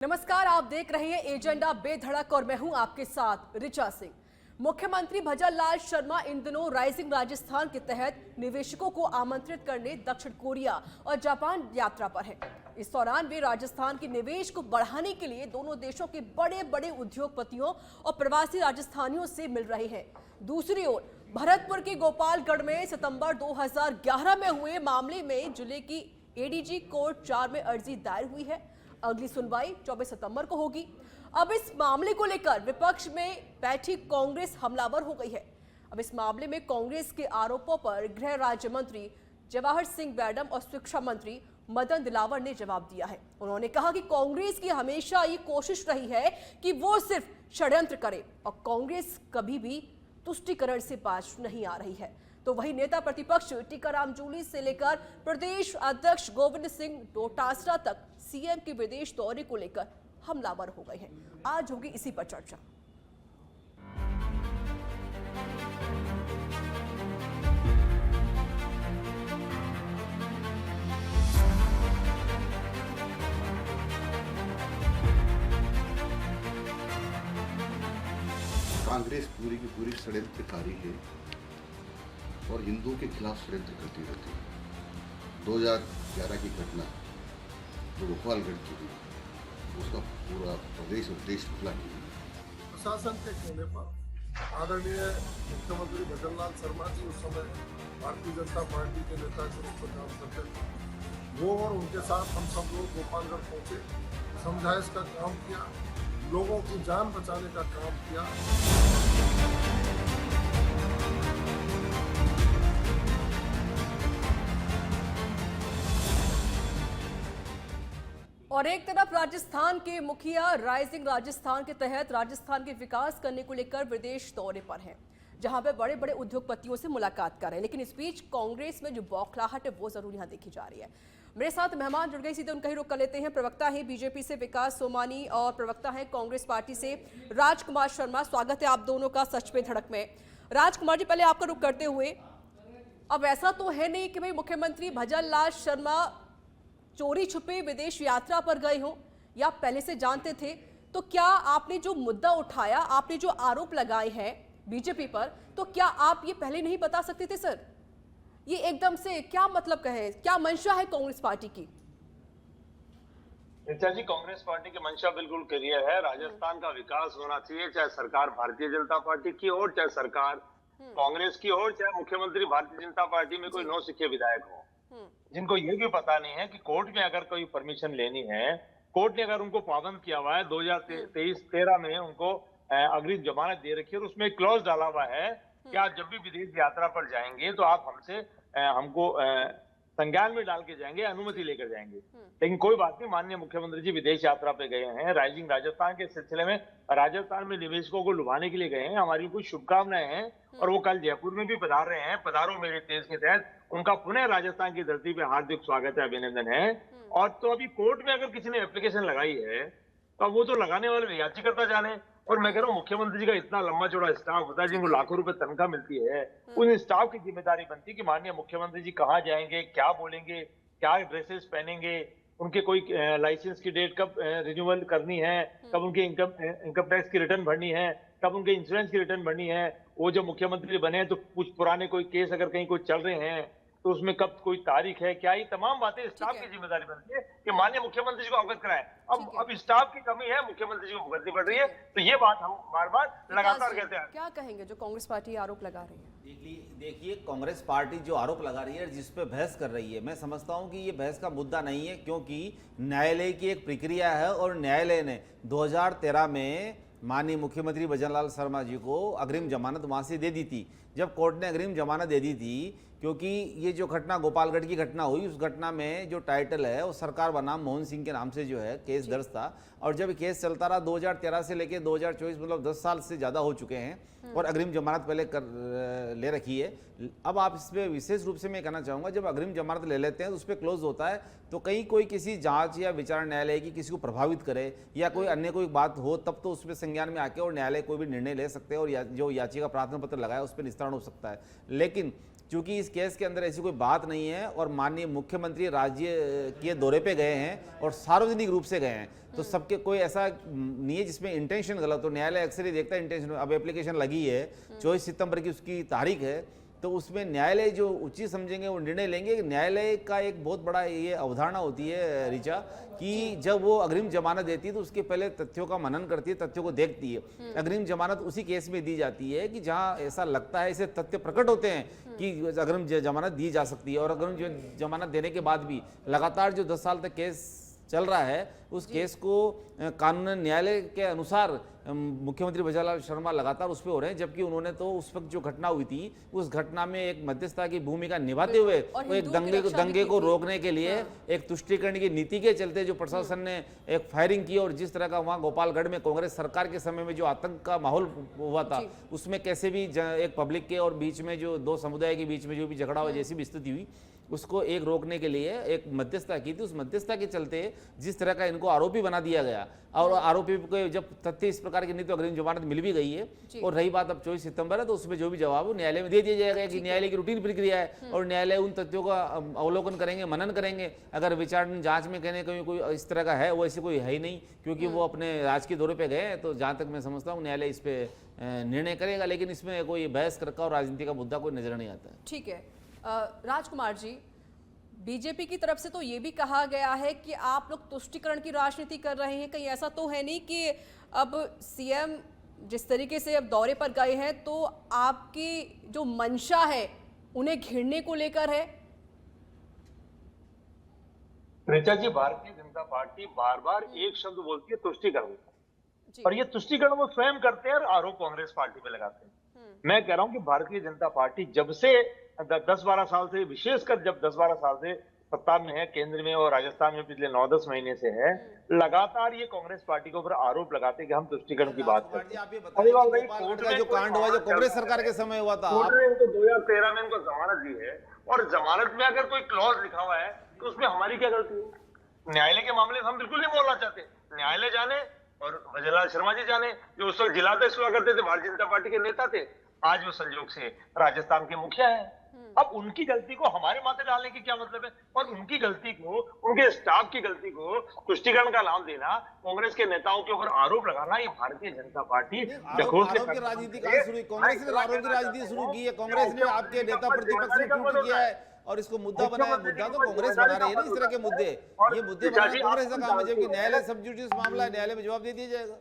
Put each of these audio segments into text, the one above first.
नमस्कार, आप देख रहे हैं एजेंडा बेधड़क और मैं हूं आपके साथ ऋचा सिंह। मुख्यमंत्री भजन लाल शर्मा इन दिनों राइजिंग राजस्थान के तहत निवेशकों को आमंत्रित करने दक्षिण कोरिया और जापान यात्रा पर हैं। इस दौरान वे राजस्थान के निवेश को बढ़ाने के लिए दोनों देशों के बड़े बड़े उद्योगपतियों और प्रवासी राजस्थानियों से मिल रहे हैं। दूसरी ओर भरतपुर के गोपालगढ़ में सितंबर 2011 में हुए मामले में जिले की एडीजी कोर्ट 4 में अर्जी दायर हुई है। अगली सुनवाई 24 सितंबर को होगी। अब इस मामले को लेकर विपक्ष में बैठी कांग्रेस हमलावर हो गई है। अब इस मामले में कांग्रेस के आरोपों पर गृह राज्य मंत्री जवाहर सिंह मैडम और शिक्षा मंत्री मदन दिलावर ने जवाब दिया है। उन्होंने कहा कि कांग्रेस की हमेशा ये कोशिश रही है कि वो सिर्फ षड्यंत्र करे और कांग्रेस कभी भी तुष्टीकरण से बाज नहीं आ रही है। तो वही नेता प्रतिपक्ष टीकाराम जूली से लेकर प्रदेश अध्यक्ष गोविंद सिंह डोटासरा तक सीएम के विदेश दौरे को लेकर हमलावर हो गए हैं। आज होगी इसी पर चर्चा। कांग्रेस पूरी की पूरी षड्यंत्रकारी है और हिंदुओं के खिलाफ षड्यंत्र करती रहती है। 2011 की घटना जो गोपालगढ़ की हुई, उसका पूरा प्रदेश और देश खुला नहीं है। प्रशासन के कहने पर आदरणीय मुख्यमंत्री भजन लाल शर्मा जी उस समय भारतीय जनता पार्टी के नेता के रूप में काम करते थे। वो और उनके साथ हम सब लोग गोपालगढ़ पहुंचे, समझाइश का काम किया, लोगों की जान बचाने का काम किया। और एक तरफ राजस्थान के मुखिया राइजिंग राजस्थान के तहत राजस्थान के विकास करने को लेकर विदेश दौरे पर हैं, जहां पे बड़े बड़े उद्योगपतियों से मुलाकात कर रहे हैं। लेकिन इस बीच कांग्रेस में जो बौखलाहट है वो जरूर यहां देखी जा रही है। मेरे साथ मेहमान जुड़ गए, सीधे उनका ही रुख कर लेते हैं। प्रवक्ता है बीजेपी से विकास सोमानी और प्रवक्ता है कांग्रेस पार्टी से राजकुमार शर्मा। स्वागत है आप दोनों का सच पे धड़क में। राजकुमार जी, पहले आपका रुख करते हुए, अब ऐसा तो है नहीं कि भाई मुख्यमंत्री भजन लाल शर्मा चोरी छुपे विदेश यात्रा पर गए हो या पहले से जानते थे, तो क्या आपने जो मुद्दा उठाया, आपने जो आरोप लगाए हैं बीजेपी पर, तो क्या आप ये पहले नहीं बता सकते थे सर? ये एकदम से क्या मतलब कहे, क्या मंशा है कांग्रेस पार्टी की? जी, कांग्रेस पार्टी की मंशा बिल्कुल क्लियर है। राजस्थान का विकास होना चाहिए, चाहे सरकार भारतीय जनता पार्टी की हो, चाहे सरकार कांग्रेस की हो, चाहे मुख्यमंत्री भारतीय जनता पार्टी में कोई नौसिखिए विधायक हो। जिनको ये भी पता नहीं है कि कोर्ट में अगर कोई परमिशन लेनी है, कोर्ट ने अगर उनको पाबंद किया हुआ है, 2013 में उनको अग्रिम जमानत दे रखी है और उसमें एक क्लॉज डाला हुआ है कि आप जब भी विदेश यात्रा पर जाएंगे तो आप हमको संज्ञान में डाल के जाएंगे, अनुमति लेकर जाएंगे। लेकिन कोई बात नहीं, माननीय मुख्यमंत्री जी विदेश यात्रा पे गए हैं, राइजिंग राजस्थान के सिलसिले में राजस्थान में निवेशकों को लुभाने के लिए गए हैं। हमारी कुछ शुभकामनाएं हैं और वो कल जयपुर में भी पधार रहे हैं। पधारो मेरे तेज के तहत उनका पुनः राजस्थान की धरती पे हार्दिक स्वागत है, अभिनंदन है। और तो अभी कोर्ट में अगर किसी ने एप्लीकेशन लगाई है तो वो तो लगाने वाले याचिकर्ता जाने। और मैं कह रहा हूँ मुख्यमंत्री जी का इतना लंबा चौड़ा स्टाफ होता है, जिनको लाखों रुपए तनख्वाह मिलती है, उन स्टाफ की जिम्मेदारी बनती है कि माननीय मुख्यमंत्री जी कहाँ जाएंगे, क्या बोलेंगे, क्या ड्रेसेस पहनेंगे, उनके कोई लाइसेंस की डेट कब रिन्यूअल करनी है, कब उनके इनकम टैक्स की रिटर्न भरनी है, कब उनके इंश्योरेंस की रिटर्न भरनी है। वो जो मुख्यमंत्री बने हैं तो कुछ पुराने कोई केस अगर कहीं कोई चल रहे हैं तो उसमें कब कोई तारीख है, क्या, ये तमाम बातें स्टाफ की जिम्मेदारी बनती है कि माननीय मुख्यमंत्री जी को अवगत कराएं। अब स्टाफ की कमी है, मुख्यमंत्री जी को भुगतनी पड़ रही है। तो ये बात हम बार बार लगातार कहते हैं। क्या कहेंगे जो कांग्रेस पार्टी आरोप लगा रही है? देखिए, कांग्रेस पार्टी जो आरोप लगा रही है, जिस पे बहस कर रही है, मैं समझता हूं कि ये बहस का मुद्दा नहीं है, क्योंकि न्यायालय की एक प्रक्रिया है और न्यायालय ने 2013 में माननीय मुख्यमंत्री भजन लाल शर्मा जी को अग्रिम जमानत वहां से दे दी थी। जब कोर्ट ने अग्रिम जमानत दे दी थी, क्योंकि ये जो घटना गोपालगढ़ की घटना हुई, उस घटना में जो टाइटल है वो सरकार बनाम मोहन सिंह के नाम से जो है केस दर्ज था। और जब केस चलता रहा 2013 से लेकर 2024, मतलब 10 साल से ज़्यादा हो चुके हैं और अग्रिम जमानत पहले ले रखी है। अब आप इस पर विशेष रूप से मैं कहना चाहूँगा, जब अग्रिम जमानत ले लेते हैं तो उस पर क्लोज होता है, तो कहीं कोई किसी जांच या विचार न्यायालय की किसी को प्रभावित करे या कोई अन्य कोई बात हो, तब तो उस पर संज्ञान में आके और न्यायालय कोई भी निर्णय ले सकते हैं और जो याचिका प्रार्थना पत्र लगाया उस पर निस्तारण हो सकता है। लेकिन क्योंकि इस केस के अंदर ऐसी कोई बात नहीं है और माननीय मुख्यमंत्री राज्य के दौरे पे गए हैं और सार्वजनिक रूप से गए हैं, तो सबके कोई ऐसा नहीं है जिसमें इंटेंशन गलत हो। न्यायालय अक्सर ही देखता है इंटेंशन। अब एप्लीकेशन लगी है, 24 सितंबर की उसकी तारीख है, तो उसमें न्यायालय जो उचित समझेंगे वो निर्णय लेंगे। न्यायालय का एक बहुत बड़ा ये अवधारणा होती है ऋचा, कि जब वो अग्रिम जमानत देती है तो उसके पहले तथ्यों का मनन करती है, तथ्यों को देखती है। अग्रिम जमानत उसी केस में दी जाती है कि जहां ऐसा लगता है, ऐसे तथ्य प्रकट होते हैं कि अग्रिम जमानत दी जा सकती है। और अग्रिम जमानत देने के बाद भी लगातार जो 10 साल तक केस चल रहा है, उस केस को कानून न्यायालय के अनुसार मुख्यमंत्री भजनलाल शर्मा लगातार उस पर हो रहे हैं, जबकि उन्होंने तो उस वक्त जो घटना हुई थी उस घटना में एक मध्यस्थता की भूमिका निभाते हुए वो एक दंगे को रोकने के लिए एक तुष्टीकरण की नीति के चलते जो प्रशासन ने एक फायरिंग की, और जिस तरह का वहां गोपालगढ़ में कांग्रेस सरकार के समय में जो आतंक का माहौल हुआ था, उसमें कैसे भी एक पब्लिक के और बीच में जो दो समुदाय के बीच में जो भी झगड़ा हुआ, जैसी भी स्थिति हुई, उसको एक रोकने के लिए एक मध्यस्थता की थी। उस मध्यस्थता के चलते जिस तरह का इनको आरोपी बना दिया गया, और आरोपी को जब तथ्य इस प्रकार की नहीं तो अग्रिम जमानत मिल भी गई है, और रही बात अब 24 सितंबर है, तो उसमें जो भी जवाब हो न्यायालय में दे दिया जाएगा कि न्यायालय की रूटीन प्रक्रिया है और न्यायालय उन तथ्यों का अवलोकन करेंगे, मनन करेंगे। अगर विचारण जांच में कहने कोई इस तरह का है, वो ऐसी कोई है ही नहीं, क्योंकि वो अपने राजकीय दौरे पर गए हैं। तो जहाँ तक मैं समझता हूँ न्यायालय इस पर निर्णय करेगा, लेकिन इसमें कोई बहस करका और राजनीति का मुद्दा कोई नजर नहीं आता है। ठीक है राजकुमार जी, बीजेपी की तरफ से तो ये भी कहा गया है कि आप लोग तुष्टीकरण की राजनीति कर रहे हैं। कहीं ऐसा तो है नहीं कि अब सीएम जिस तरीके से अब दौरे पर गए हैं तो आपकी जो मंशा है उन्हें घिरने को लेकर है? ऋचा जी, भारतीय जनता पार्टी बार बार एक शब्द बोलती है, तुष्टीकरण, और ये तुष्टीकरण वो स्वयं करते हैं और आरोप कांग्रेस पार्टी पे लगाते हैं। मैं कह रहा हूं कि भारतीय जनता पार्टी जब से 10-12 साल से, विशेषकर जब 10-12 साल से सत्ता में है, केंद्र में और राजस्थान में पिछले 9-10 महीने से है, लगातार ये कांग्रेस पार्टी के ऊपर आरोप लगाते हैं कि हम तुष्टीकरण की बात करते हैं। जो कांड हुआ, जो कांग्रेस सरकार के समय हुआ था, कोर्ट ने इनको 2013 में इनको जमानत दी है, और जमानत में अगर कोई क्लॉज लिखा हुआ है तो उसमें हमारी क्या गलती है? न्यायालय के मामले में हम बिल्कुल नहीं बोलना चाहते। न्यायालय जाने और भजनलाल शर्मा जी जाने, जो उस वक्त जिला अध्यक्ष हुआ करते थे, भारतीय जनता पार्टी के नेता थे, आज वो संयोग से राजस्थान के मुखिया है। अब उनकी गलती को हमारे माथे डालने की क्या मतलब है? और उनकी गलती को, उनके स्टाफ की गलती को तुष्टीकरण का नाम देना, कांग्रेस के नेताओं के ऊपर आरोप लगाना, ये भारतीय जनता पार्टी आरोप की राजनीति कहां शुरू? कांग्रेस ने आरोप की राजनीति शुरू की है। कांग्रेस ने आपके नेता प्रतिपक्ष ने ट्वीट किया है और इसको मुद्दा बनाया। मुद्दा तो कांग्रेस बना रही है ना, इस तरह के मुद्दे, ये मुद्दे बनाना कांग्रेस का काम है, जबकि न्यायालय सब जुडिस मामला है, न्यायालय में जवाब दे दिया जाएगा।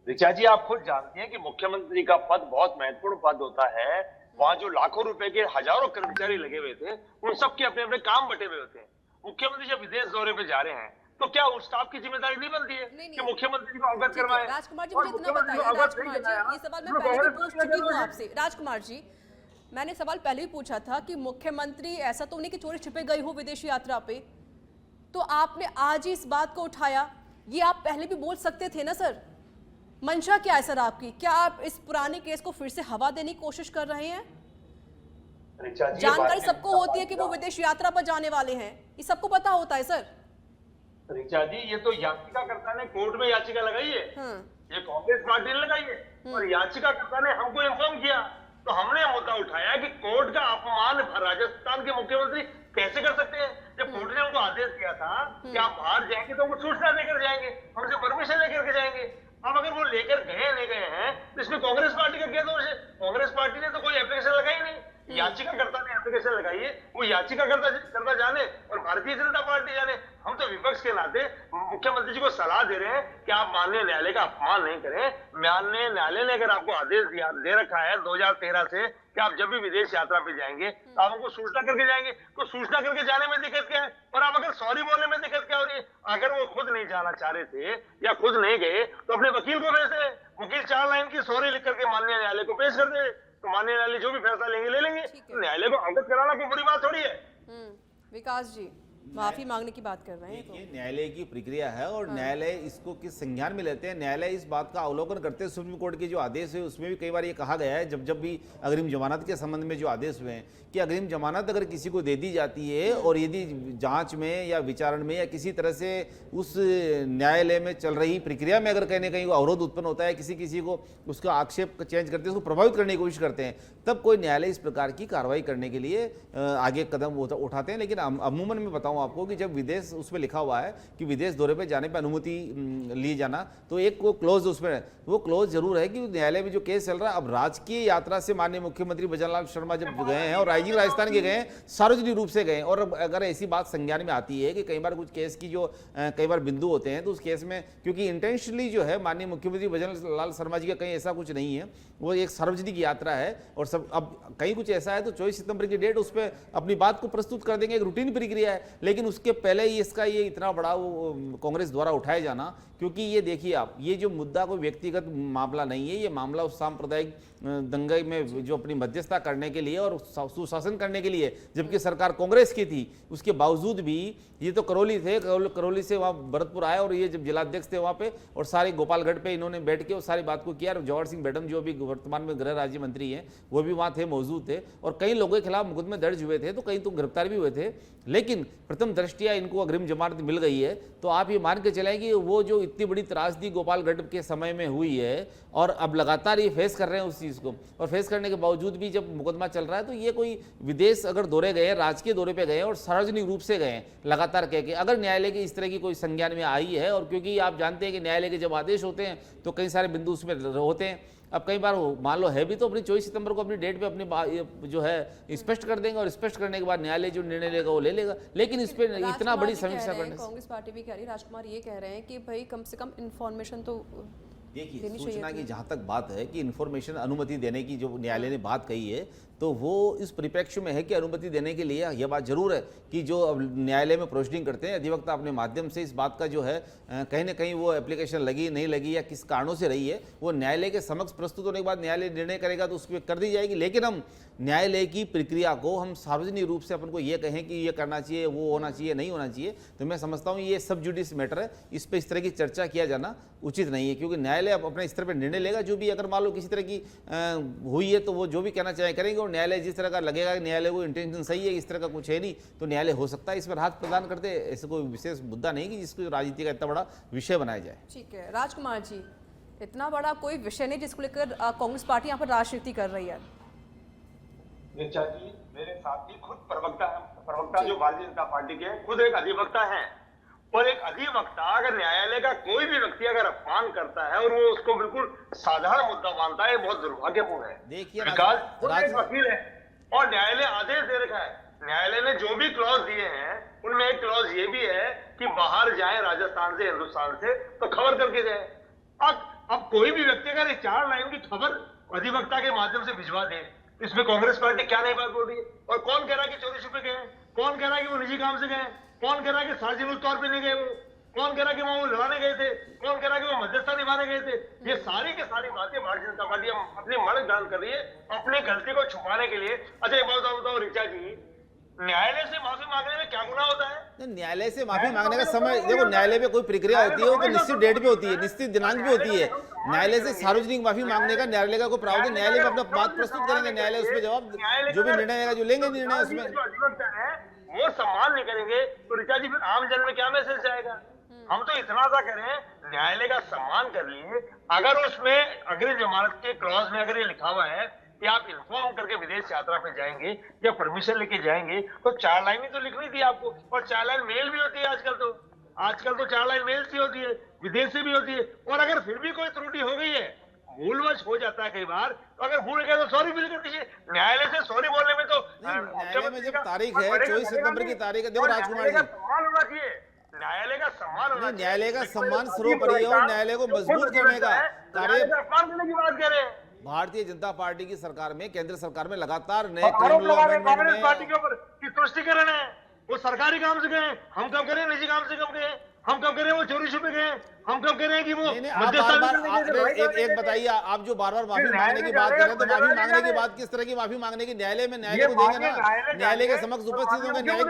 ऋचा जी, आप खुद जानते हैं कि मुख्यमंत्री का पद बहुत महत्वपूर्ण पद होता है। वहां जो लाखों रुपए के हजारों कर्मचारी लगे हुए थे, उन सबके अपने अपने काम बटे हुए होते हैं। मुख्यमंत्री जब विदेश दौरे पे जा रहे हैं तो क्या उस स्टाफ की जिम्मेदारी नहीं बनती है कि मुख्यमंत्री को अवगत करवाएं? राजकुमार जी, मुझे इतना बताइए, राजकुमार जी, ये सवाल मैं पहले भी पूछ चुकी हूँ आपसे। राजकुमार जी, मैंने सवाल पहले भी पूछा था कि मुख्यमंत्री ऐसा तो नहीं कि चोरी छिपे गई हो विदेशी यात्रा पे, तो आपने आज ही इस बात को उठाया। ये आप पहले भी बोल सकते थे ना सर। मंशा क्या है सर आपकी? क्या आप इस पुराने केस को फिर से हवा देने की कोशिश कर रहे हैं? जानकारी सबको होती है कि वो विदेश यात्रा पर जाने वाले हैं, ये सबको पता होता है सर। ऋचा जी, ये तो याचिकाकर्ता ने कोर्ट में याचिका लगाई है, ये कांग्रेस पार्टी ने लगाई है, और याचिकाकर्ता ने हमको इन्फॉर्म किया, तो हमने मुद्दा उठाया कि कोर्ट का अपमान राजस्थान के मुख्यमंत्री कैसे कर सकते हैं? जब कोर्ट ने उनको आदेश दिया था कि आप बाहर जाएंगे तो उनको सूचना देकर जाएंगे, हमसे परमिशन लेकर के जाएंगे। अब अगर वो लेकर गए नहीं गए हैं तो इसमें कांग्रेस पार्टी का क्या दोष है? कांग्रेस पार्टी ने तो कोई एप्लीकेशन लगाई नहीं, याचिकाकर्ता ने एप्लीकेशन लगाई है, वो याचिकाकर्ता जाने और भारतीय जनता पार्टी जाने। हम तो विपक्ष के नाते मुख्यमंत्री जी को सलाह दे रहे हैं कि आप माननीय न्यायालय का अपमान नहीं करें। माननीय न्यायालय ने अगर आपको आदेश दे रखा है 2013 से कि आप जब भी विदेश यात्रा पे जाएंगे तो आप हमको सूचना करके जाएंगे, तो सूचना करके जाने में दिक्कत क्या है? और आप अगर सॉरी बोलने में दिक्कत क्या हो रही है? अगर वो खुद नहीं जाना चाह रहे थे या खुद नहीं गए तो अपने वकील को भेज दे, वकील 4 लाइन की सॉरी लिख करके माननीय न्यायालय को पेश कर दे, तो माननीय न्यायालय जो भी फैसला लेंगे ले लेंगे। न्यायालय को अवगत कराना कोई बड़ी बात थोड़ी है। विकास जी, माफी मांगने की बात कर रहे हैं तो ये न्यायालय की प्रक्रिया है और न्यायालय इसको किस संज्ञान में लेते हैं। न्यायालय इस बात का अवलोकन करते हैं। सुप्रीम कोर्ट के जो आदेश है उसमें भी कई बार ये कहा गया है, जब भी अग्रिम जमानत के संबंध में जो आदेश हुए हैं, कि अग्रिम जमानत अगर किसी को दे दी जाती है और यदि जांच में या विचारण में या किसी तरह से उस न्यायालय में चल रही प्रक्रिया में अगर कहीं ना कहीं अवरोध उत्पन्न होता है, किसी को उसका आक्षेप चेंज करते हैं, उसको प्रभावित करने की कोशिश करते हैं, तब कोई न्यायालय इस प्रकार की कार्रवाई करने के लिए आगे कदम उठाते हैं। लेकिन अमूमन मैं बताऊं आपको कि जब विदेश उसमें लिखा हुआ है कि विदेश दौरे पर जाने पर अनुमति ली जाना, तो एक वो क्लोज उसमें वो क्लोज जरूर है कि न्यायालय में जो केस चल रहा है। अब राजकीय यात्रा से माननीय मुख्यमंत्री भजनलाल शर्मा जब गए हैं और राइजिंग राजस्थान के गए हैं, सार्वजनिक रूप से गए, और अगर ऐसी बात संज्ञान में आती है कि कई बार कुछ केस की जो कई बार बिंदु होते हैं, तो उस केस में क्योंकि इंटेंशनली जो है माननीय मुख्यमंत्री भजनलाल शर्मा जी का कहीं ऐसा कुछ नहीं है, वो एक सार्वजनिक यात्रा है और सब अब कहीं कुछ ऐसा है तो 24 सितंबर की डेट उस पर अपनी बात को प्रस्तुत कर देंगे, एक रूटीन प्रक्रिया है। लेकिन उसके पहले ही इसका ये इतना बड़ा वो कांग्रेस द्वारा उठाया जाना, क्योंकि ये देखिए आप, ये जो मुद्दा कोई व्यक्तिगत मामला नहीं है, ये मामला उस सांप्रदायिक दंगे में जो अपनी मध्यस्थता करने के लिए और सुशासन करने के लिए, जबकि सरकार कांग्रेस की थी, उसके बावजूद भी ये तो करौली थे, करौली से वहाँ भरतपुर आए और ये जब जिलाध्यक्ष थे वहाँ पे और सारे गोपालगढ़ पे इन्होंने बैठ के और सारी बात को किया। और जवाहर सिंह बेडम जो अभी वर्तमान में गृह राज्य मंत्री हैं, वो भी वहाँ थे, मौजूद थे, और कई लोगों के खिलाफ मुकदमे दर्ज हुए थे, तो कई तो गिरफ्तार भी हुए थे। लेकिन प्रथम दृष्टिया इनको अग्रिम जमानत मिल गई है, तो आप ये मान के चलें कि वो जो इतनी बड़ी त्रासदी गोपालगढ़ के समय में हुई है और अब लगातार ये फेस कर रहे हैं उस चीज़ को, और फेस करने के बावजूद भी जब मुकदमा चल रहा है, तो ये कोई विदेश अगर दौरे गए, राजकीय दौरे पे गए और सार्वजनिक रूप से गए लगातार कह के, अगर न्यायालय की इस तरह की कोई संज्ञान में आई है, और क्योंकि आप जानते हैं कि न्यायालय के जब आदेश होते हैं तो कई सारे बिंदु उसमें होते हैं। अब कई बार मान लो है भी तो अपनी 24 सितंबर को अपनी डेट पे अपनी जो है स्पष्ट कर देंगे, और स्पष्ट करने के बाद न्यायालय जो निर्णय लेगा वो ले लेगा। लेकिन इस पे इतना बड़ी समीक्षा करने से कांग्रेस पार्टी भी कह रही है, राजकुमार ये कह रहे हैं कि भाई कम से कम इन्फॉर्मेशन तो देखिए, सूचना की जहाँ तक बात है कि इन्फॉर्मेशन अनुमति देने की जो न्यायालय ने बात कही है, तो वो इस परिप्रेक्ष्य में है कि अनुमति देने के लिए यह बात जरूर है कि जो अब न्यायालय में प्रोसीडिंग करते हैं अधिवक्ता अपने माध्यम से इस बात का जो है कहीं ना कहीं वो एप्लीकेशन लगी नहीं लगी या किस कारणों से रही है, वो न्यायालय के समक्ष प्रस्तुत होने के बाद न्यायालय निर्णय करेगा तो उसमें कर दी जाएगी। लेकिन हम न्यायालय की प्रक्रिया को हम सार्वजनिक रूप से अपन को ये कहें कि ये करना चाहिए, वो होना चाहिए, नहीं होना चाहिए, तो मैं समझता हूँ ये सब जुडिस मैटर है, इस पर इस तरह की चर्चा किया जाना उचित नहीं है। क्योंकि न्यायालय अपने स्तर पर निर्णय लेगा, जो भी अगर मान लो किसी तरह की हुई है तो वो जो भी कहना चाहे करेंगे, और न्यायालय जिस तरह का लगेगा कि न्यायालय को इंटेंशन सही है, इस तरह का कुछ है नहीं, तो न्यायालय हो सकता है इस पर हाथ प्रदान करते। ऐसे कोई विशेष मुद्दा नहीं कि जिसको राजनीति का इतना बड़ा विषय बनाया जाए। ठीक है राजकुमार जी, इतना बड़ा कोई विषय नहीं जिसको लेकर कांग्रेस पार्टी यहाँ पर राजनीति कर रही है। ऋचा जी, मेरे साथी खुद प्रवक्ता जो भारतीय जनता पार्टी के खुद एक अधिवक्ता हैं, और एक अधिवक्ता अगर न्यायालय का कोई भी व्यक्ति अगर अपमान करता है और वो उसको बिल्कुल साधारण मुद्दा मानता है, बहुत दुर्भाग्यपूर्ण है। देखिए एक वकील है और न्यायालय आदेश दे रखा है, न्यायालय ने जो भी क्लॉज दिए हैं उनमें एक क्लॉज ये भी है कि बाहर जाए राजस्थान से, हिंदुस्तान से, तो खबर करके जाए। अब कोई भी व्यक्ति अगर 4 लाइन की खबर अधिवक्ता के माध्यम से भिजवा दे, इसमें कांग्रेस पार्टी क्या नहीं बात बोल रही है? और कौन कह रहा है कि चोरी छुपे गए? कौन कह रहा है कि वो निजी काम से गए? कौन कह रहा है कि सार्वजनिक तौर पे नहीं गए? वो कौन कह रहा है कि वो लड़ाने गए थे? कौन कह रहा है कि वो मध्यस्थता निभाने गए थे? ये सारी की सारी बातें भारतीय जनता पार्टी अपनी मर्द डाल कर रही है अपनी गलती को छुपाने के लिए। अच्छा एक बात बताओ ऋचा जी, न्यायालय से माफी मांगने में क्या गुनाह होता है? न्यायालय से माफी मांगने का समय देखो, न्यायालय में कोई प्रक्रिया होती है वो तो निश्चित डेट पे होती है, निश्चित दिनांक पे होती है। न्यायालय से सार्वजनिक माफी मांगने का न्यायालय का कोई प्रावधान, न्यायालय में अपना बात प्रस्तुत करेंगे, न्यायालय उसमें जवाब जो भी निर्णय आएगा, जो लेंगे निर्णय उसमें वो सम्मान नहीं करेंगे तो ऋचा जी फिर आम जन में क्या मैसेज जाएगा? हम तो इतना सा करें, न्यायालय का सम्मान कर लिए। अगर उसमें अग्रिम जमानत के क्लॉज में अगर ये लिखा हुआ है कि आप इन्फॉर्म करके विदेश यात्रा पे जाएंगे या परमिशन लेके जाएंगे, तो 4 लाइन ही तो लिखनी थी आपको, और 4 लाइन मेल भी होती है आजकल तो 4 लाइन मेल से होती है, विदेश से भी होती है। और अगर फिर भी कोई त्रुटि हो गई है, भूलवश हो जाता है कई बार, तो अगर भूल गए तो सॉरी भी कर दीजिए। न्यायालय से सॉरी बोलने में तो न्यायालय में जब तारीख है 24 सितंबर की तारीख है, देखो राजकुमार जी, सम्मान होना चाहिए, न्यायालय का सम्मान होना चाहिए, न्यायालय का सम्मान सर्वोपरि और न्यायालय को मजबूत करने का कार्य अपमान करने की बात कह रहे हैं। भारतीय जनता पार्टी की सरकार में, केंद्र सरकार में लगातार नए आरोप लगा रहे हैं कांग्रेस पार्टी के ऊपर कि तुष्टिकरण है, वो सरकारी काम से गए, हम कब करें, निजी काम से कब गए? हम कब कह रहे हैं वो चोरी छुपे गए? हम कब कह रहे हैं कि वो नहीं, आप बार-बार एक बताइए, आप जो बार-बार माफी मांगने की बात कर रहे हैं, तो माफी मांगने की बात किस तरह की माफी मांगने की? न्यायालय में न्यायालय को देंगे ना, न्यायालय के समक्ष उपस्थित होंगे, न्यायिक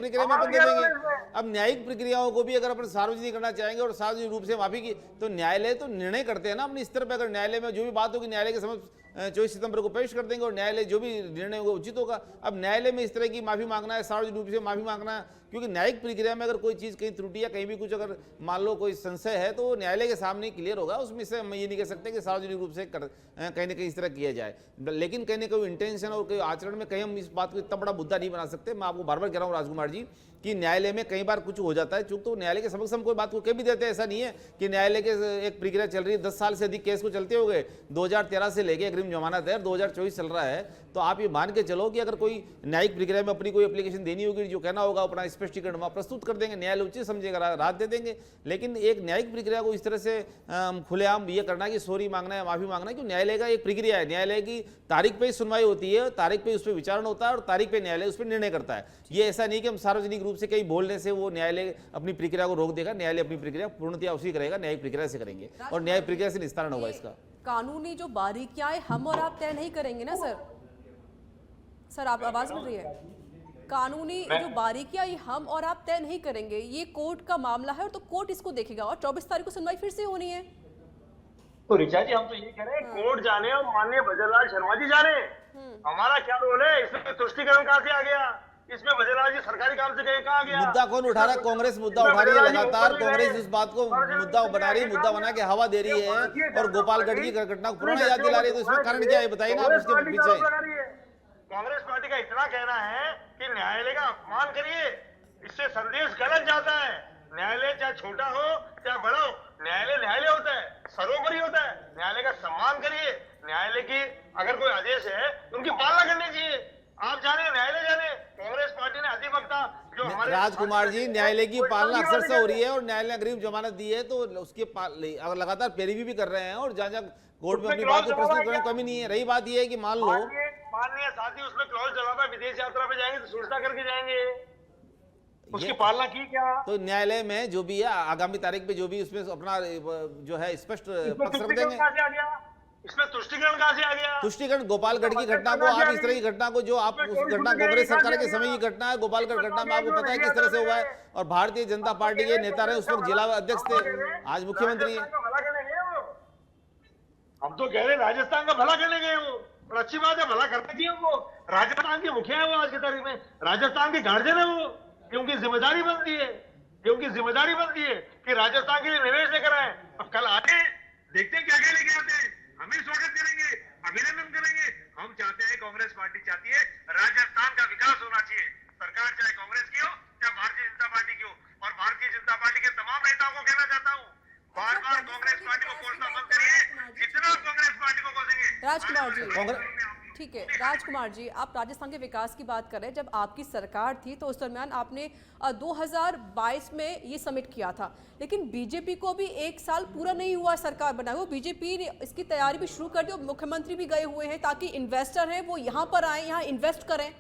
प्रक्रिया में अपन दे देंगे। अब न्यायिक प्रक्रियाओं को भी अगर अपन सार्वजनिक करना चाहेंगे और सार्वजनिक रूप से माफी की, तो न्यायालय तो निर्णय करते हैं ना अपने स्तर पर। अगर न्यायालय में जो भी बात होगी न्यायालय के समक्ष 24 सितंबर को पेश कर देंगे और न्यायालय जो भी निर्णय होगा उचित होगा। अब न्यायालय में इस तरह की माफी मांगना है, सार्वजनिक रूप से माफी मांगना है, क्योंकि न्यायिक प्रक्रिया में अगर कोई चीज़ कहीं त्रुटि या कहीं भी कुछ अगर मान लो कोई संशय है तो न्यायालय के सामने क्लियर होगा। उसमें से हम ये नहीं कह सकते कि सार्वजनिक रूप से कहीं ना कहीं इस तरह किया जाए, लेकिन कहीं ना कोई इंटेंशन और कोई आचरण में कहीं हम इस बात को इतना बड़ा मुद्दा नहीं बना सकते। मैं आपको बार बार कह रहा हूँ राजकुमार जी कि न्यायालय में कई बार कुछ हो जाता है चूक, तो न्यायालय के समक्ष हम कोई बात को कह भी देते हैं। ऐसा नहीं है कि न्यायालय के एक प्रक्रिया चल रही है, 10 साल से अधिक केस को चलते हो गए, 2013 से लेके अग्रिम जमानत है, 2024 चल रहा है, तो आप ये मान के चलो कि अगर कोई न्यायिक प्रक्रिया में अपनी कोई एप्लीकेशन देनी होगी, जो कहना होगा अपना स्पष्टीकरण वहाँ प्रस्तुत कर देंगे, न्यायालय उचित समझेगा, राहत दे देंगे। लेकिन एक न्यायिक प्रक्रिया को इस तरह से खुलेआम ये करना कि सॉरी मांगना है, माफी मांगना है, क्योंकि न्यायालय का एक प्रक्रिया है, न्यायालय की तारीख पे सुनवाई होती है, तारीख पे उस पर विचारण होता है और तारीख पे न्यायालय उस पर निर्णय करता है। ये ऐसा नहीं कि हम सार्वजनिक रूप से कहीं बोलने से वो न्यायालय अपनी प्रक्रिया को रोक देगा। न्यायालय अपनी प्रक्रिया पूर्णतया उसी करेगा, न्यायिक प्रक्रिया से करेंगे और न्याय प्रक्रिया से निस्तारण होगा इसका। कानूनी जो बारीकियां हैं हम और आप तय नहीं करेंगे ना सर? सर आप आवाज मिल रही है? कानूनी जो बारीकियां ये हम और आप तय नहीं करेंगे, ये कोर्ट का मामला है और तो कोर्ट इसको देखेगा और 24 तारीख को सुनवाई फिर से होनी है। तो ऋचा जी हम तो ये कह रहे हैं कोर्ट जाने और माननीय भजनलाल शर्मा जी जाने, हमारा क्या रोल है इसमें? तुष्टिकरण कहां से आ गया इसमें? भजनलाल जी सरकारी काम से गए, कहां गया? मुद्दा कौन उठा रहा है? कांग्रेस मुद्दा उठा रही है लगातार। कांग्रेस इस बात को मुद्दा बना रही है, मुद्दा बना के हवा दे रही है और गोपालगढ़ की घटना को पुराना याद दिला रही है। तो इसमें कारण क्या है बताइए ना आप उसके पीछे। कांग्रेस पार्टी का इतना कहना है कि न्यायालय का अपमान करिए, इससे संदेश गलत जाता है। न्यायालय चाहे छोटा हो चाहे बड़ा हो, न्यायालय न्यायालय होता है, सर्वोपरि होता है। न्यायालय का सम्मान करिए, न्यायालय की अगर कोई आदेश है तो उनकी पालना करनी चाहिए। आप जाने न्यायालय जाने, कांग्रेस पार्टी ने अधिवक्ता जो हमारे राजकुमार जी न्यायालय की पालना अक्सर से हो रही है और न्यायालय ने अग्रिम जमानत दी है तो उसके लगातार पैरवी भी कर रहे हैं और जहाँ जहाँ कोर्ट में अपनी बात को प्रस्तुत करने कमी नहीं है। रही बात यह है कि मान लो माननीय साथी उसमें क्लॉज डला था, विदेश यात्रा पे जाएंगे तो सूचना करके जाएंगे, उसकी पालना की क्या? तो न्यायालय में जो भी है आगामी तारीख पे जो भी उसमें अपना जो है स्पष्ट पक्ष रख देंगे। इसमें तुष्टिकरण कहां से आ गया? तुष्टिकरण गोपालगढ़ की घटना को आप इस तरह की घटना को जो आप उस घटना कांग्रेस सरकार के समय की घटना है, गोपालगढ़ घटना में आपको पता है किस तरह से हुआ है और भारतीय जनता पार्टी के नेता रहे, उस वक्त जिला अध्यक्ष थे, आज मुख्यमंत्री है। हम तो कह रहे राजस्थान का भला करने गए वो, और अच्छी बात है, भला करना चाहिए वो। राजस्थान के मुखिया है वो आज की तारीख में, राजस्थान के गार्जियन है वो, क्योंकि जिम्मेदारी बनती है, क्योंकि जिम्मेदारी बनती है कि राजस्थान के लिए निवेश लेकर आए। अब कल आए देखते हैं क्या क्या लेके आते हैं, हमें स्वागत करेंगे, अभिनंदन करेंगे। हम चाहते हैं, कांग्रेस पार्टी चाहती है राजस्थान का विकास होना चाहिए, सरकार चाहे कांग्रेस की हो चाहे भारतीय जनता पार्टी की हो। और भारतीय जनता पार्टी के तमाम नेताओं को कहना चाहता हूँ, बार बार कांग्रेस पार्टी को कोसना बंद करिए, जितना कांग्रेस पार्टी को कोसेंगे। राजकुमार जी ठीक है, राजकुमार जी आप राजस्थान के विकास की बात कर रहे हैं। जब आपकी सरकार थी तो उस दरमियान आपने 2022 में ये समिट किया था, लेकिन बीजेपी को भी 1 साल पूरा नहीं हुआ सरकार बनाए हुए, बीजेपी ने इसकी तैयारी भी शुरू कर दी और मुख्यमंत्री भी गए हुए हैं ताकि इन्वेस्टर हैं वो यहाँ पर आए, यहाँ इन्वेस्ट करें।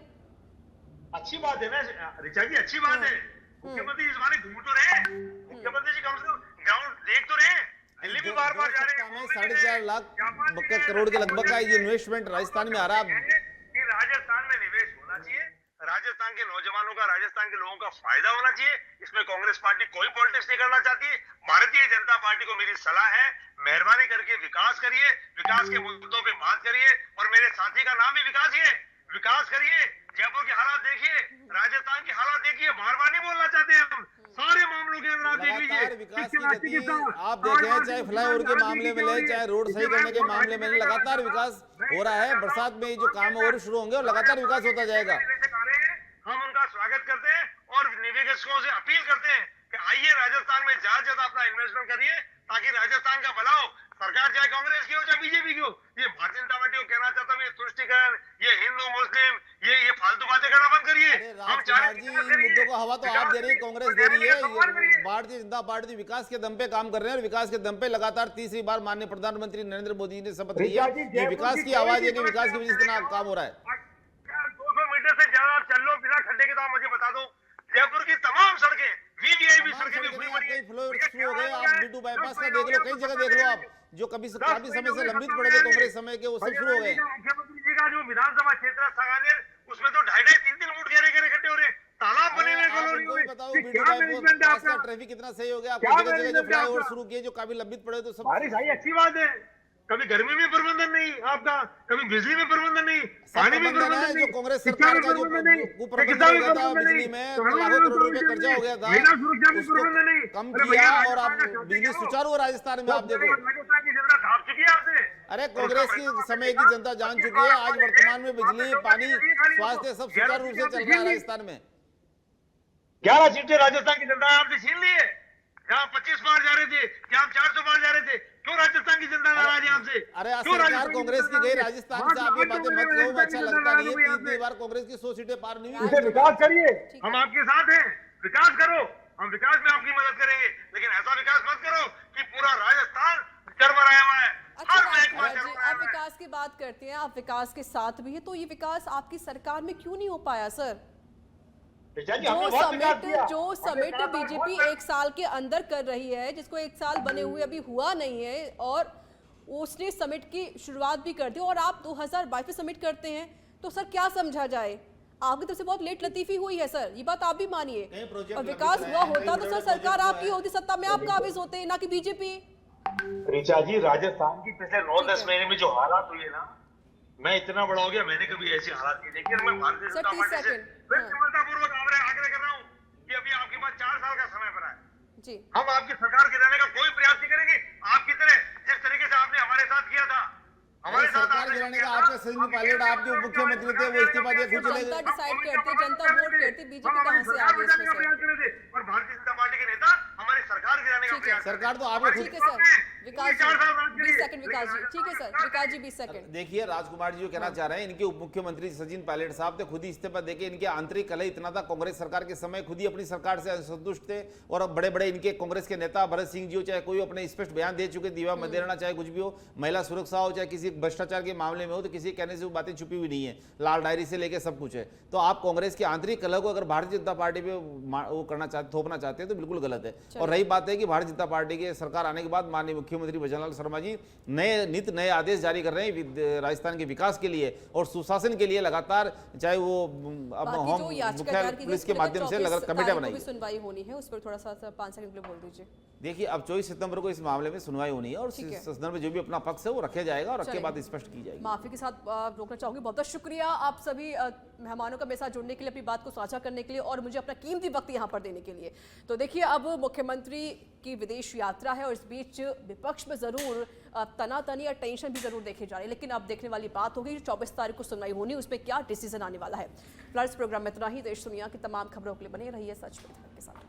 अच्छी बात है ना ऋचा जी, अच्छी बात है। मुख्यमंत्री इस बारे घूम तो रहे, मुख्यमंत्री जी कम से कम ग्राउंड देख तो रहे, दिल्ली भी बार बार जा रहे हैं। 4.5 लाख करोड़ के लगभग का ये इन्वेस्टमेंट राजस्थान में आ रहा है। कि राजस्थान में निवेश होना चाहिए, राजस्थान के नौजवानों का, राजस्थान के लोगों का फायदा होना चाहिए। इसमें कांग्रेस पार्टी कोई पॉलिटिक्स नहीं करना चाहती। भारतीय जनता पार्टी को मेरी सलाह है, मेहरबानी करके विकास करिए, विकास के मुद्दों पे बात करिए। और मेरे साथी का नाम भी विकास ही है, विकास करिए। जयपुर के हालात देखिए, राजस्थान के हालात देखिए, बार बार नहीं बोलना चाहते हम, सारे मामलों के अंदर आप देख लीजिए विकास की गति आप देखें, चाहे फ्लाईओवर के मामले में ले, चाहे रोड सही करने के मामले में, लगातार विकास हो रहा है। बरसात में जो काम और शुरू होंगे और लगातार विकास होता जाएगा। हम उनका स्वागत करते हैं और निवेशकों से अपील करते हैं कि आइए राजस्थान में ज्यादा अपना इन्वेस्टमेंट करिए ताकि राजस्थान का भला हो। सरकार चाहे कांग्रेस की हो चाहे बीजेपी की हो, ये भारतीय जनता पार्टी को कहना चाहता हूँ, ये तुष्टिकरण, ये हिंदू मुस्लिम, ये फालतू बातें करना बंद करिए। हम राजकुमार जी इन मुद्दों को हवा तो आप दे रही है, कांग्रेस दे रही है। भारतीय जनता पार्टी विकास के दम पे काम कर रहे हैं और विकास के दम पे लगातार तीसरी बार माननीय प्रधानमंत्री नरेंद्र मोदी ने शपथ ली है। ये विकास की आवाज है कि विकास की वजह से इतना काम हो रहा है। 200 मीटर से ज्यादा चल लो बिना खड्डे के, तो आप मुझे बता दो, जयपुर की तमाम सड़कें वीवीआईपी तमाम सड़कें भी सड़कें खुली आप पड़ी कहीं है। फ्लो देखिए शुरू हो क्या गए, हो आप गया है? बिट्टू बाईपास 10 का महीने देख हो लो, गए कई जगह खत्म देख लो होने आप, जो कभी 10 काफी महीने समय हो से गए लंबित खत्म पड़े थे होने कांग्रेस समय के, वो सब शुरू हो गए। मुख्यमंत्री जी का जो विधानसभा क्षेत्र सांगानेर, उसमें तो 2.5-3 फुट गहरे गहरे खड्डे हो रहे, तालाब बने हुए आप कॉलोनी इनको भी में। बताओ, ये बिट्टू क्या मैनेजमेंट है बाईपास का आपका? ट्रैफिक कितना सही हो गया, क्या आपको जगह जगह जो मैनेजमेंट है फ्लाईओवर आपका? शुरू किए जो काफी लंबित पड़े, तो सब बारिश आई अच्छी बात है, कभी गर्मी में प्रबंधन नहीं आपका, कभी बिजली में प्रबंधन नहीं, सब पानी में प्रबंधन है। प्रबंधन जो नहीं, कांग्रेस शिक्षा सरकार में का जो प्रबंधन नहीं, कुप्रबंधन चिकित्सा हो में गया था प्रबंधन बिजली नहीं, में, तो लाखों करोड़ रुपए कर्जा हो गया था, महिला सुरक्षा में उसको प्रबंधन नहीं। कम अरे किया भैया, और अब राजस्थान का बिजली चाहते सुचारू हो राजस्थान में। आप देखो, राजस्थान की जनता भाप चुकी है आपसे। अरे कांग्रेस की समय की जनता जान चुकी है, आज वर्तमान में बिजली, पानी, स्वास्थ्य सब सुचारू रूप से चल रहा है राजस्थान में। 11 सीटें राजस्थान की जनता ने आपसे छीन ली है। जहाँ 25 बार जा रहे थे, जहाँ 400 बार जा रहे थे, क्यों राजस्थान की जनता नाराज है आपसे? अरे आज क्यों सरकार राजस्थान कांग्रेस की जनता गई नाराज है? राजस्थान से, आप ये बातें मत कहो, अच्छा लगता नहीं है। 3 बार कांग्रेस की 100 सीटें पार नहीं हुई। इसे विकास करिए, हम आपके साथ हैं, विकास करो, हम विकास में आपकी मदद करेंगे, लेकिन ऐसा विकास मत करो कि पूरा राजस्थान चरमराया हुआ है। अच्छा हर महकमा राज जी, चरमराया आप हुआ है। विकास की बात करते हैं, आप विकास के साथ भी है, तो ये विकास आपकी सरकार में क्यों नहीं हो पाया सर? बेचा जी, जो हमने बहुत विकास समिट किया। जो हमने समिट 4 साल बीजेपी बहुत 1 साल के अंदर कर रही है, जिसको 1 साल बने हुए अभी हुआ नहीं है, और उसने समिट की शुरुआत भी कर दी, और आप 2022 में समिट करते हैं, तो सर क्या समझा जाए? आपकी तरफ से बहुत लेट लतीफी हुई है सर, ये बात आप भी मानिए। कई प्रोजेक्ट और विकास लंबित हुआ हैं, होता कई तो बड़े सर सरकार प्रोजेक्ट आपकी हैं। होती, सत्ता में आप काबिज होते, ना कि बीजेपी। ऋचा जी, राजस्थान की पिछले 9-10 है। महीने में जो हालात हुए ना, मैं इतना बड़ा हो गया, मैंने कभी ऐसी हालात नहीं देखी। और मैं भारतीय सर, जनता 30 पार्टी से सेकंड, फिर हाँ। समर्थतापूर्वक आग्रह कर रहा हूँ कि अभी आपके पास 4 साल का समय पड़ा है। जी हम आपकी सरकार गिराने का कोई प्रयास नहीं करेंगे, आपकी तरह जिस तरीके से आपने हमारे साथ किया था, हमारे साथ सरकार आपने गिराने किया का था, आपके सचिन हम पायलट, ये आपके मुख्यमंत्री थे, वो इस्तीफा दिए, खुद चले जनता गए। डिसाइड करती है, जनता वोट करती, बीजेपी हम हमारी कहाँ से सरकार आ गई बचाने का इसमें प्रयास से? कर रहे थे, और भारतीय जनता पार्टी के नेता हमारी सरकार गिराने का ठीक है। प्रयास कर रहे थे। सरकार तो आपके खुद- ठीक है सर, विकास जी 4 साल बात 20 करिए। सेकंड, विकास जी ठीक है सर, विकास जी 20 सेकंड। देखिए, राजकुमार जी जो कहना चाह रहे हैं, इनके उप मुख्यमंत्री सचिन पायलट साहब थे, खुद ही इस्तीफा देके, इनके आंतरिक कलह इतना था कांग्रेस सरकार के समय, खुद ही अपनी सरकार से असंतुष्ट थे, और अब बड़े बड़े इनके कांग्रेस के नेता भरत सिंह जी हो, चाहे कोई अपने स्पष्ट बयान दे चुके, दीवा मदेरणा चाहे कुछ भी हो, महिला सुरक्षा हो, चाहे किसी भ्रष्टाचार के मामले में हो, तो किसी कहने से वो बातें छुपी हुई नहीं है, लाल डायरी से लेके सब कुछ है। तो आप कांग्रेस की आंतरिक कलह को अगर भारतीय जनता पार्टी पे वो करना चाहते, थोपना चाहते हैं, तो बिल्कुल गलत है। और रही बात है कि भारतीय जनता पार्टी के सरकार आने के बाद माननीय मुख्यमंत्री भजनलाल शर्मा जी नए आदेश जारी कर रहे हैं राजस्थान के विकास के लिए और सुशासन के लिए लगातार, चाहे वो अब बाकी होम जो याचिका मुख्य दायर की गई, पुलिस के उसके माध्यम से 24 कमेटियां तारीख को बनाई। भी सुनवाई होनी है, उस पर थोड़ा सा 5 सेकंड के लिए बोल दीजिए। देखिए, अब 24 सितंबर को इस मामले में सुनवाई होनी है, और ठीक है। सदन में जो भी अपना पक्ष है वो रखा जाएगा, और रखे चलिए। बाद स्पष्ट की जाएगी। माफी के साथ रोकना चाहूंगी, बहुत बहुत शुक्रिया आप सभी मेहमानों का मेरे साथ जुड़ने के लिए, अपनी बात को साझा करने के लिए, और मुझे अपना कीमती वक्त यहाँ पर देने के लिए। तो देखिए, अब मुख्यमंत्री की विदेश यात्रा है, और इस बीच विपक्ष में जरूर तनातनी या टेंशन भी जरूर देखे जा रही है, लेकिन अब देखने वाली बात होगी 24 तारीख को सुनवाई होनी, उसमें क्या डिसीजन आने वाला है। प्लस प्रोग्राम में इतना ही। देश दुनिया की तमाम खबरों के लिए बने रहिए सच में के साथ।